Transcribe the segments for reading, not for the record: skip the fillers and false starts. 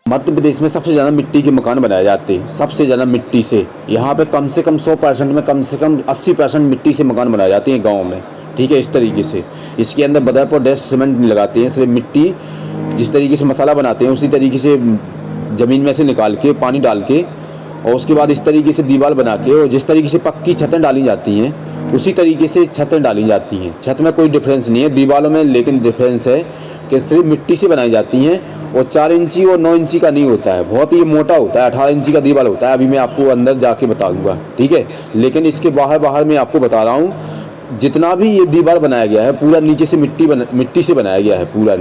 मध्य प्रदेश में सबसे ज़्यादा मिट्टी के मकान बनाए जाते हैं, सबसे ज़्यादा मिट्टी से। यहाँ पे कम से कम 100% में कम से कम 80% मिट्टी से मकान बनाए जाते हैं गांव में, ठीक है। इस तरीके से इसके अंदर बदरपुर डस्ट सीमेंट नहीं लगाते हैं, सिर्फ मिट्टी जिस तरीके से मसाला बनाते हैं उसी तरीके से ज़मीन में से निकाल के पानी डाल के और उसके बाद इस तरीके से दीवार बना के और जिस तरीके से पक्की छतें डाली जाती हैं उसी तरीके से छतें डाली जाती हैं। छत में कोई डिफरेंस नहीं है दीवारों में, लेकिन डिफरेंस है कि सिर्फ मिट्टी से बनाई जाती हैं और 4 इंची और 9 इंची का नहीं होता है, बहुत ही मोटा होता है, 18 इंची का दीवार होता है। अभी मैं आपको अंदर जाके बता दूंगा, ठीक है। लेकिन इसके बाहर मैं आपको बता रहा हूँ, जितना भी ये दीवार बनाया गया है पूरा नीचे से मिट्टी से बनाया गया है। पूरा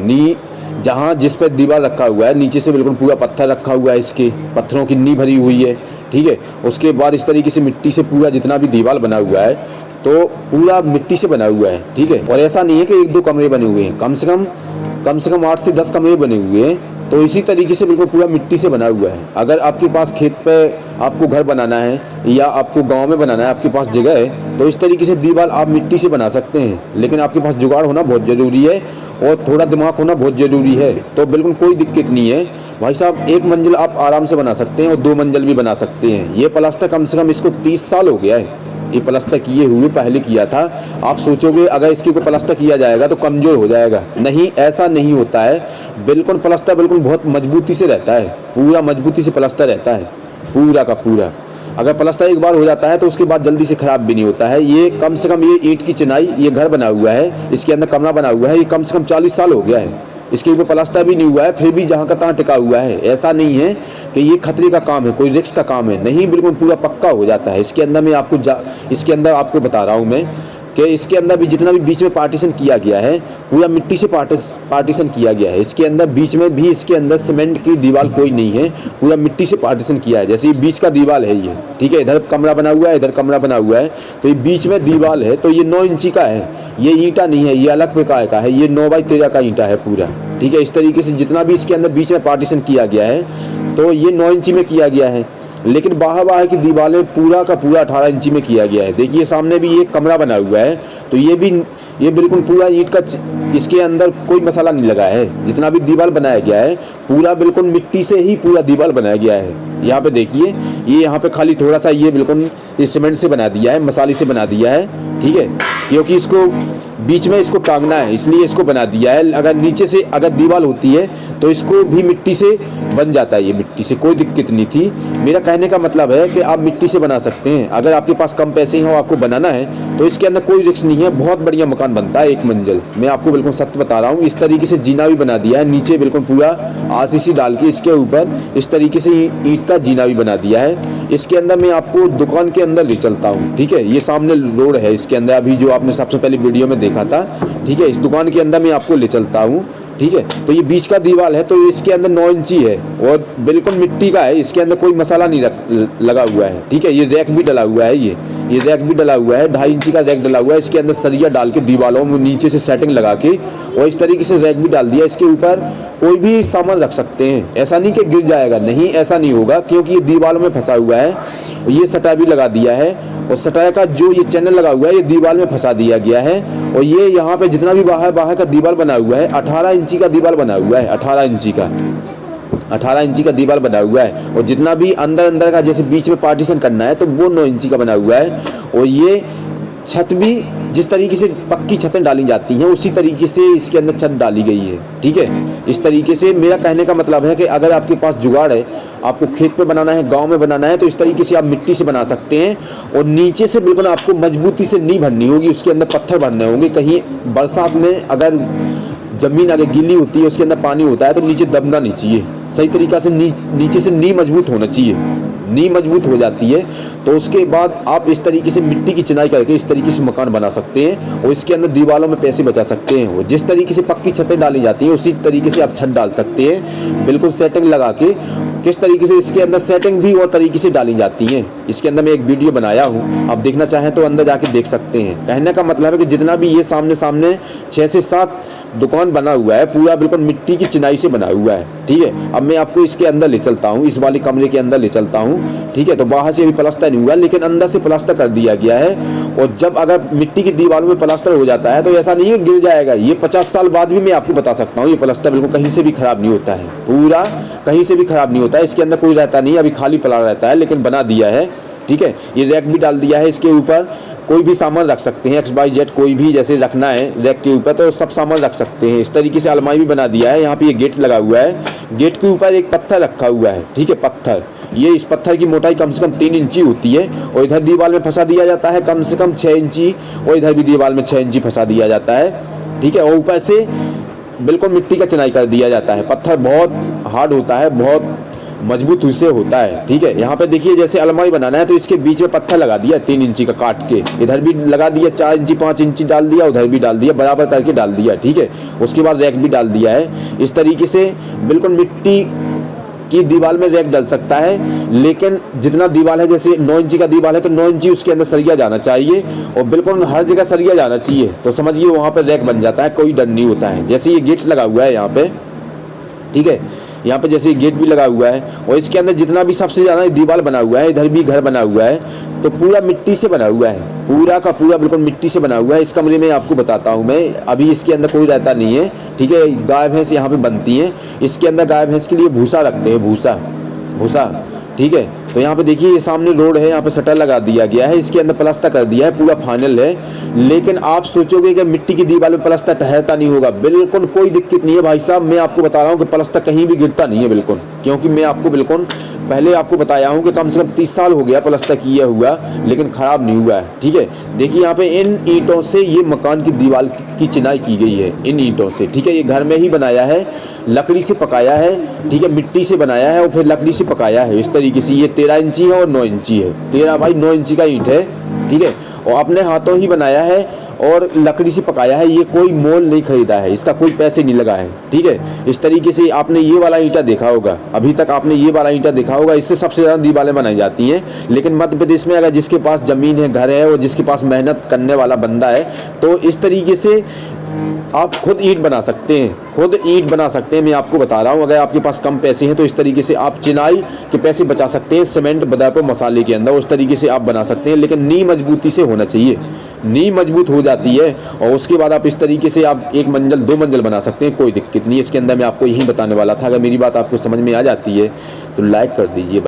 जहाँ जिस पर दीवार रखा हुआ है नीचे से बिल्कुल पूरा पत्थर रखा हुआ है, इसके पत्थरों की नींव भरी हुई है, ठीक है। उसके बाद इस तरीके से मिट्टी से पूरा जितना भी दीवार बना हुआ है तो पूरा मिट्टी से बना हुआ है, ठीक है। और ऐसा नहीं है कि 1-2 कमरे बने हुए हैं, कम से कम 8 से 10 कमरे बने हुए हैं। तो इसी तरीके से बिल्कुल पूरा मिट्टी से बना हुआ है। अगर आपके पास खेत पे आपको घर बनाना है या आपको गांव में बनाना है, आपके पास जगह है, तो इस तरीके से दीवार आप मिट्टी से बना सकते हैं। लेकिन आपके पास जुगाड़ होना बहुत ज़रूरी है और थोड़ा दिमाग होना बहुत ज़रूरी है। तो बिल्कुल कोई दिक्कत नहीं है भाई साहब, 1 मंजिल आप आराम से बना सकते हैं और 2 मंजिल भी बना सकते हैं। ये प्लास्टर कम से कम इसको 30 साल हो गया है, ये प्लास्टर किए हुए पहले किया था। आप सोचोगे अगर इसके ऊपर प्लास्टर किया जाएगा तो कमज़ोर हो जाएगा, नहीं, ऐसा नहीं होता है। बिल्कुल प्लास्टर बिल्कुल बहुत मजबूती से रहता है, पूरा मजबूती से प्लास्टर रहता है पूरा का पूरा। अगर प्लास्टर एक बार हो जाता है तो उसके बाद जल्दी से ख़राब भी नहीं होता है। ये कम से कम ये ईंट की चिनाई, ये घर बना हुआ है, इसके अंदर कमरा बना हुआ है, ये कम से कम 40 साल हो गया है, इसके ऊपर प्लास्टर भी नहीं हुआ है, फिर भी जहाँ का तहाँ टिका हुआ है। ऐसा नहीं है कि ये खतरे का काम है, कोई रिस्क का काम है, नहीं, बिल्कुल पूरा पक्का हो जाता है। इसके अंदर मैं इसके अंदर आपको बता रहा हूँ मैं कि इसके अंदर भी जितना भी बीच में पार्टीशन किया गया है पूरा मिट्टी से पार्टीशन किया गया है। इसके अंदर बीच में भी इसके अंदर सीमेंट की दीवार कोई नहीं है, पूरा मिट्टी से पार्टीशन किया है। जैसे ये बीच का दीवार है ये, ठीक है, इधर कमरा बना हुआ है, इधर कमरा बना हुआ है, तो ये बीच में दीवार है। तो ये 9 इंची का है, ये ईंटा नहीं है, ये अलग प्रकार का है, ये 9x13 का ईंटा है पूरा, ठीक है। इस तरीके से जितना भी इसके अंदर बीच में पार्टीशन किया गया है तो ये 9 इंची में किया गया है। लेकिन बाहर की दीवारें पूरा का पूरा 18 इंची में किया गया है। देखिए सामने भी एक कमरा बना हुआ है, तो ये बिल्कुल पूरा ईंट का, इसके अंदर कोई मसाला नहीं लगा है। जितना भी दीवार बनाया गया है पूरा बिल्कुल मिट्टी से ही पूरा दीवार बनाया गया है। यहाँ पे देखिए, ये यहाँ पे खाली थोड़ा सा ये बिल्कुल सीमेंट से बना दिया है, मसाले से बना दिया है, ठीक है, क्योंकि इसको बीच में इसको टांगना है इसलिए इसको बना दिया है। अगर नीचे से अगर दीवार होती है तो इसको भी मिट्टी से बन जाता है, ये मिट्टी से कोई दिक्कत नहीं थी। मेरा कहने का मतलब है कि आप मिट्टी से बना सकते हैं। अगर आपके पास कम पैसे हो, आपको बनाना है, तो इसके अंदर कोई रिस्क नहीं है, बहुत बढ़िया मकान बनता है 1 मंजिल। मैं आपको बिल्कुल सत्य बता रहा हूँ। इस तरीके से जीना भी बना दिया है, नीचे बिल्कुल पूरा आरसीसी डाल के इसके ऊपर इस तरीके से ईंट का जीना भी बना दिया है। इसके अंदर मैं आपको दुकान के अंदर ले चलता हूँ, ठीक है। ये सामने रोड है, इसके अंदर अभी जो आपने सबसे पहले वीडियो में देखा था, ठीक है। इस दुकान के अंदर मैं आपको ले चलता हूँ, ठीक है। तो ये बीच का दीवार है, तो इसके अंदर 9 इंची है और बिल्कुल मिट्टी का है, इसके अंदर कोई मसाला नहीं लगा हुआ है, ठीक है। ये रैक भी डला हुआ है, ये रैक भी डला हुआ है, 2.5 इंची का रैक डला हुआ है। इसके अंदर सरिया डाल के दीवारों में नीचे से सेटिंग लगा के और इस तरीके से रैक भी डाल दिया। इसके ऊपर कोई भी सामान रख सकते हैं, ऐसा नहीं कि गिर जाएगा, नहीं, ऐसा नहीं होगा, क्योंकि ये दीवारों में फंसा हुआ है। ये सटा भी लगा दिया है और सटाया का जो ये चैनल लगा हुआ है ये दीवार में फंसा दिया गया है। और ये यहाँ पे जितना भी बाहर का दीवार बना हुआ है 18 इंची का दीवार बना हुआ है, 18 इंची का दीवार बना हुआ है। और जितना भी अंदर का जैसे बीच में पार्टीशन करना है तो वो 9 इंची का बना हुआ है। और ये छत भी जिस तरीके से पक्की छतें डाली जाती हैं उसी तरीके से इसके अंदर छत डाली गई है, ठीक है। इस तरीके से मेरा कहने का मतलब है कि अगर आपके पास जुगाड़ है, आपको खेत पे बनाना है, गांव में बनाना है, तो इस तरीके से आप मिट्टी से बना सकते हैं। और नीचे से बिल्कुल आपको मजबूती से नींव भरनी होगी, उसके अंदर पत्थर भरने होंगे। कहीं बरसात में अगर ज़मीन अगर गीली होती है, उसके अंदर पानी होता है, तो नीचे दबना नहीं चाहिए, सही तरीक़ा से नीचे से नींव मजबूत होना चाहिए। नींव मजबूत हो जाती है तो उसके बाद आप इस तरीके से मिट्टी की चिनाई करके इस तरीके से मकान बना सकते हैं और इसके अंदर दीवारों में पैसे बचा सकते हैं। और जिस तरीके से पक्की छतें डाली जाती हैं उसी तरीके से आप छत डाल सकते हैं, बिल्कुल सेटिंग लगा के। किस तरीके से इसके अंदर सेटिंग भी और तरीके से डाली जाती हैं, इसके अंदर मैं एक वीडियो बनाया हूँ, आप देखना चाहें तो अंदर जाके देख सकते हैं। कहने का मतलब है कि जितना भी ये सामने 6 से 7 दुकान बना हुआ है, पूरा बिल्कुल मिट्टी की चिनाई से बना हुआ है, ठीक है। अब मैं आपको इसके अंदर ले चलता हूँ, इस वाले कमरे के अंदर ले चलता हूँ, ठीक है। तो बाहर से अभी प्लास्टर नहीं हुआ, लेकिन अंदर से प्लास्टर कर दिया गया है। और जब अगर मिट्टी की दीवारों में प्लास्टर हो जाता है तो ऐसा नहीं है गिर जाएगा, ये 50 साल बाद भी मैं आपको बता सकता हूँ, ये प्लास्टर बिल्कुल कहीं से भी खराब नहीं होता है, पूरा कहीं से भी खराब नहीं होता है। इसके अंदर कोई रहता नहीं, अभी खाली पड़ा रहता है, लेकिन बना दिया है, ठीक है। ये रैक भी डाल दिया है, इसके ऊपर कोई भी सामान रख सकते हैं, XYZ कोई भी जैसे रखना है रैक के ऊपर तो सब सामान रख सकते हैं। इस तरीके से अलमारी भी बना दिया है। यहाँ पे ये गेट लगा हुआ है, गेट के ऊपर एक पत्थर रखा हुआ है, ठीक है। पत्थर, ये इस पत्थर की मोटाई कम से कम 3 इंची होती है, और इधर दीवार में फंसा दिया जाता है कम से कम 6 इंची, और इधर भी दीवार में 6 इंची फंसा दिया जाता है, ठीक है। और ऊपर से बिल्कुल मिट्टी का चिनाई कर दिया जाता है। पत्थर बहुत हार्ड होता है, बहुत मजबूत उससे होता है, ठीक है। यहाँ पे देखिए जैसे अलमारी बनाना है तो इसके बीच में पत्थर लगा दिया 3 इंची का काट के, इधर भी लगा दिया 4 इंची 5 इंची डाल दिया, उधर भी डाल दिया, बराबर करके डाल दिया, ठीक है। उसके बाद रैक भी डाल दिया है। इस तरीके से बिल्कुल मिट्टी की दीवार में रैक डल सकता है, लेकिन जितना दीवार है, जैसे 9 इंची का दीवार है तो 9 इंची उसके अंदर सरिया जाना चाहिए, और बिल्कुल हर जगह सरिया जाना चाहिए, तो समझिए वहाँ पर रैक बन जाता है, कोई डर नहीं होता है। जैसे ये गेट लगा हुआ है यहाँ पे, ठीक है, यहाँ पे जैसे गेट भी लगा हुआ है, और इसके अंदर जितना भी सबसे ज़्यादा दीवार बना हुआ है, इधर भी घर बना हुआ है, तो पूरा मिट्टी से बना हुआ है, पूरा का पूरा बिल्कुल मिट्टी से बना हुआ है। इस कमरे में आपको बताता हूँ मैं, अभी इसके अंदर कोई रहता नहीं है, ठीक है। गाय भैंस यहाँ पे बनती हैं, इसके अंदर गाय भैंस के लिए भूसा रखते हैं, भूसा, ठीक है। तो यहाँ पे देखिए ये सामने रोड है, यहाँ पे शटर लगा दिया गया है, इसके अंदर प्लास्टर कर दिया है, पूरा फाइनल है। लेकिन आप सोचोगे कि मिट्टी की दीवार में प्लास्टर ठहरता नहीं होगा, बिल्कुल कोई दिक्कत नहीं है भाई साहब। मैं आपको बता रहा हूँ कि प्लास्टर कहीं भी गिरता नहीं है बिल्कुल, क्योंकि मैं आपको बिल्कुल पहले आपको बताया हूँ कि कम से कम 30 साल हो गया प्लास्टर किया हुआ, लेकिन खराब नहीं हुआ है, ठीक है। देखिए यहाँ पे इन ईंटों से ये मकान की दीवार की चिनाई की गई है, इन ईंटों से, ठीक है। ये घर में ही बनाया है, लकड़ी से पकाया है, ठीक है, मिट्टी से बनाया है और फिर लकड़ी से पकाया है। इस तरीके से ये 13 इंची है और 9 इंची है, 13 बाई 9 इंची का ईंट है, ठीक है। और अपने हाथों ही बनाया है और लकड़ी से पकाया है, ये कोई मोल नहीं खरीदा है, इसका कोई पैसे नहीं लगा है, ठीक है। इस तरीके से आपने ये वाला ईंटा देखा होगा, अभी तक आपने ये वाला ईंटा देखा होगा, इससे सबसे ज़्यादा दीवारें बनाई जाती हैं। लेकिन मध्य प्रदेश में अगर जिसके पास ज़मीन है, घर है और जिसके पास मेहनत करने वाला बंदा है, तो इस तरीके से आप खुद ईंट बना सकते हैं, खुद ईंट बना सकते हैं। मैं आपको बता रहा हूँ, अगर आपके पास कम पैसे हैं तो इस तरीके से आप चिनाई के पैसे बचा सकते हैं, सीमेंट बदापर मसाले के अंदर उस तरीके से आप बना सकते हैं। लेकिन नींव मजबूती से होना चाहिए, नींव मजबूत हो जाती है और उसके बाद आप इस तरीके से आप 1 मंजिल 2 मंजिल बना सकते हैं, कोई दिक्कत नहीं है। इसके अंदर मैं आपको यही बताने वाला था। अगर मेरी बात आपको समझ में आ जाती है तो लाइक कर दीजिए।